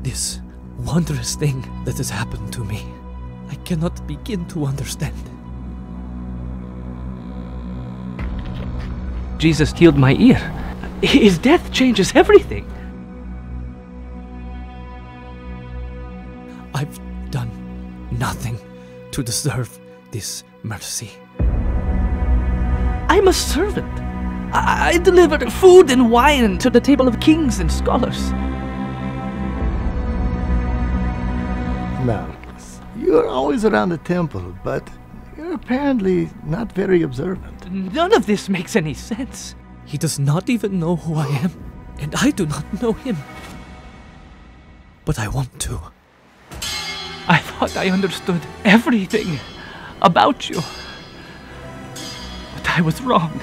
this wondrous thing that has happened to me. I cannot begin to understand. Jesus healed my ear. His death changes everything. I've done nothing to deserve this mercy. I'm a servant. I deliver food and wine to the table of kings and scholars. Malchus, you're always around the temple, but you're apparently not very observant. None of this makes any sense. He does not even know who I am, and I do not know him. But I want to. I thought I understood everything about you. But I was wrong.